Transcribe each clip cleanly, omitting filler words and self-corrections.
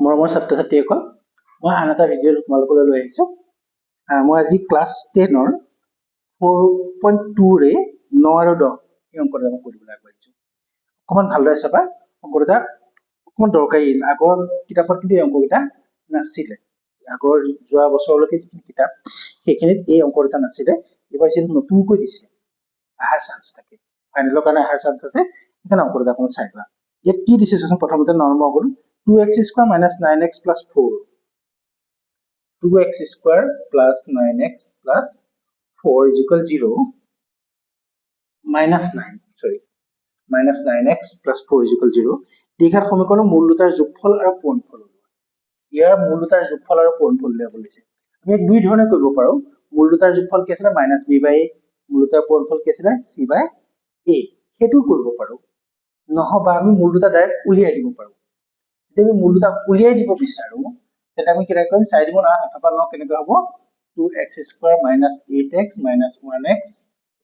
মৰমৰ ছাত্ৰ ছাত্ৰীসকল, মই আন এটা ভিডিঅ' তোমালোকলৈ লৈ আহিছোঁ। মই আজি ক্লাছ 10ৰ 4.2 ৰে 9 আৰু 10 এই অংক দুটা মই কৰিবলৈ আগবাঢ়িছোঁ। অকণমান ভালদৰে চাবা, অংক দুটা অকণমান দৰকাৰী। আগৰ কিতাপত কিন্তু এই অংককেইটা নাছিলে। আগৰ যোৱা বছৰলৈকে যিখিনি কিতাপ সেইখিনিত এই অংক দুটা নাছিলে। এইবাৰ যিটো নতুনকৈ দিছে আহাৰ চান্স থাকে, ফাইনেলৰ কাৰণে আহাৰ চান্স আছে, সেইকাৰণে অংক দুটা অকণমান চাই লোৱা। ইয়াত কি দিছে চোৱাচোন। প্ৰথমতে নৰ্ম গ'ল 2x square minus 9x plus 4. 2x square plus 9x plus 4 is equal 0. Minus 9x plus 4 is equal 0. দীঘাৰ সমীকৰণৰ মূল দুটাৰ যোগফল আৰু পূৰণফল। ইয়াৰ মূল দুটাৰ যোগফল আৰু পূৰণফল উলিয়াব দিছে। আমি এক দুই ধৰণে কৰিব পাৰোঁ। মূল দুটাৰ যোগফল কি আছিলে? মাইনাছ বি বাই এ। মূল দুটাৰ পূৰণফল কি আছিলে? চি বাই এ। সেইটোও কৰিব পাৰোঁ। নহবা আমি মূল দুটা ডাইৰেক্ট উলিয়াই দিব পাৰোঁ। যদি আমি মূল দুটা উলিয়াই দিব বিচাৰোঁ, তেতিয়া আমি কেনেকৈ কৰিম? 4 গুণ 8 অথবা 9 কেনেকৈ হ'ব? 2x square minus 8x minus 1x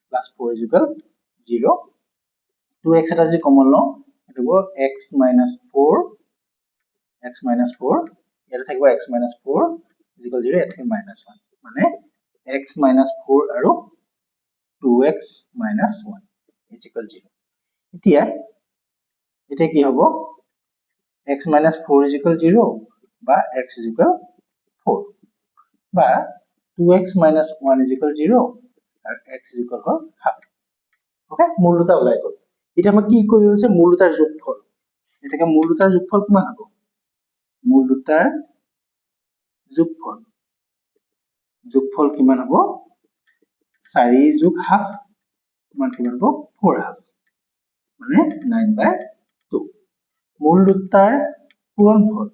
plus 4 is equal 0. 2x এটা যদি কমন লওঁ, সেইটো হ'ব x minus 4, ইয়াতে থাকিব x minus 4 is equal 0, ইয়াতে minus 1, মানে x minus 4 আৰু 2x minus 1 is equal 0. এতিয়া কি হ'ব? x minus 4 is equal 0 বা x is equal 4 বা 2x minus 1 is equal 0 আৰু x is equal half. Okay, মূল দুটা ওলাই গ'ল। এতিয়া আমাক কি কৰিব আছে? মূল দুটাৰ যোগফল। এটাকে মূল দুটাৰ যোগফল কিমান হ'ব? মূল দুটাৰ যোগফল কিমান হ'ব? 4 যোগ হাফ কিমান হ'ব? 4 হাফ, মানে 9/2. মূল দুটাৰ পূৰণফল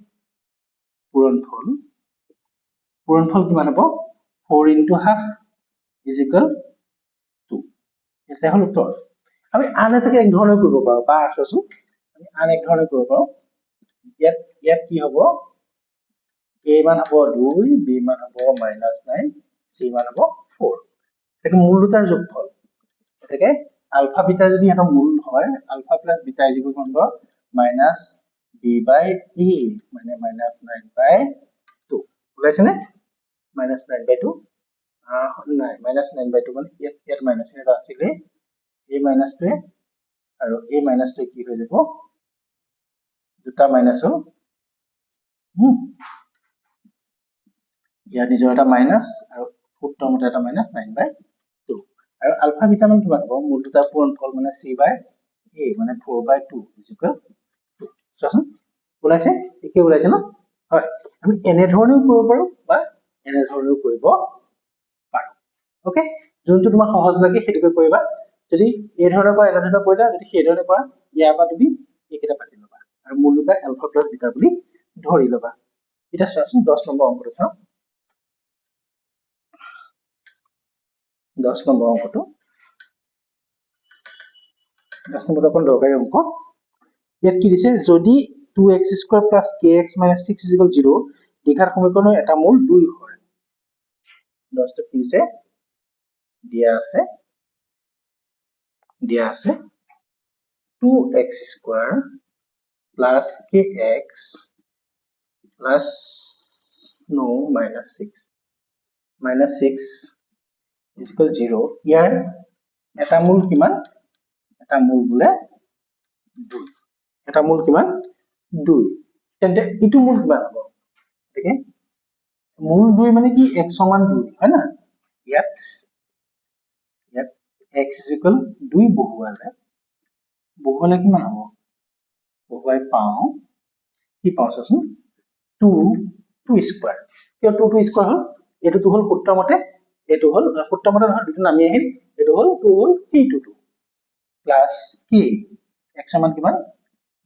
কিমান হ'ব? 4 into half is equal 2. এটা হ'ল উত্তৰ। আমি আন এটাকে এক ধৰণে কৰিব পাৰোঁ। বা আছোচোন, আমি আন এক ধৰণে কৰিব পাৰোঁ। ইয়াত কি হ'ব? a মান হ'ব 2, b মান হ'ব -9, c মান হ'ব 4. এটাকে মূল দুটাৰ যোগফল। এটাকে আলফা বিটা যদি এটা মূল হয়, alpha plus beta is equal to minus b by e মানে -9/2. ওলাইছে নে? -9/2 নাই, -9/2 মানে ইয়াত মাইনাস এটা আছিলে, a মাইনাস 2 আৰু a মাইনাস 2 কি হৈ যাব? দুটা মাইনাস হ'ল, ইয়াত নিজৰ এটা মাইনাস আৰু সূত্ৰৰ মতে এটা মাইনাস 9/2 আৰু আলফা বিটা মান কিমান হ'ব? মূল দুটাৰ পূৰণফল মানে c by a মানে 4/2 is equal 2. চোৱাচোন ওলাইছে? একে ওলাইছে ন? হয়, আমি এনে ধৰণেও কৰিব পাৰোঁ বা এনে ধৰণেও কৰিব পাৰোঁ। ওকে, যোনটো তোমাৰ সহজ লাগে সেইটোকে কৰিবা। যদি এই ধৰণৰ বা এনে ধৰণৰ কৰিলা, যদি সেই ধৰণে কৰা, ইয়াৰ পৰা তুমি এইকেইটা পাতি ল'বা আৰু মূল দুটা আলফা প্লাস বিটা বুলি ধৰি ল'বা। এতিয়া চোৱাচোন 10 নম্বৰ অংকটো চাওঁ। 10 নম্বৰ অংকটো অকণ দৰকাৰী অংক। ইয়াত কি দিছে? যদি 2x square plus kx minus 6 is equal 0, দীঘাৰ সমীকৰণৰ এটা মূল 2 হয়। 10টো কি দিছে? দিয়া আছে 2x square plus kx plus minus 6 is equal 0. ইয়াৰ এটা মূল কিমান? এটা মূল বোলে 2। এটা মূল কিমান? 2। তেন্তে ইটো মূল কিমান হ'ব? ঠিক আছে, মূল 2 মানে কি? x সমান 2 হয় না? ইয়াত x is equal 2 বহুৱালে কিমান হ'ব? বহুৱাই পাওঁ কি পাওঁ চোৱাচোন? 2 স্কয়াৰ। কিয় 2 স্কয়াৰ হ'ল? এইটো হ'ল সূত্ৰৰ মতে, এইটো হ'ল সূত্ৰৰ মতে নহয়, দুটো নামি আহিল, এইটো হ'ল 2 হ'ল সেইটো 2 প্লাস কি x সমান কিমান?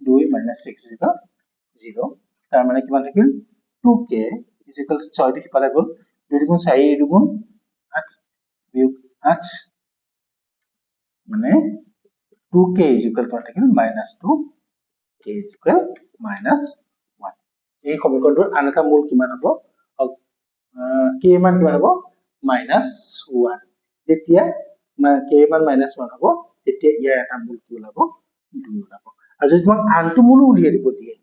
2 minus 6 is equal 0. তাৰ মানে কিমান থাকিল? 2k is equal 6 টো সিফালে গ'ল, 2 গুণ 4 দুগুণ 8 বিয়োগ 8 মানে 2k is equal to থাকিল -2k is equal -1. এই সমীকৰণটোৰ আন এটা মূল কিমান হ'ব? k মান কিমান হ'ব? -1. যেতিয়া k মান -1 হ'ব, তেতিয়া ইয়াৰ এটা মূল কি ওলাব? 2 ওলাব। আৰু যদি তোমাক আনটো মূল উলিয়াই দিব দিয়ে,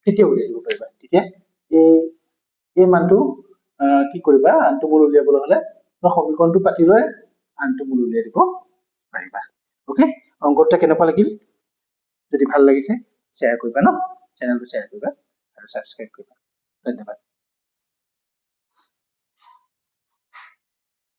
তেতিয়া উলিয়াই দিব পাৰিবা তেতিয়া এই মানটো কি কৰিবা আনটো মূল উলিয়াবলৈ হলে সমীকৰণটো পাতি লৈ আনটো মূল উলিয়াই দিব পাৰিবা ওকে অংকটা কেনেকুৱা লাগিল যদি ভাল লাগিছে শ্বেয়াৰ কৰিবা ন চেনেলটো শ্বেয়াৰ কৰিবা আৰু সাবস্ক্ৰাইব কৰিবা ধন্যবাদ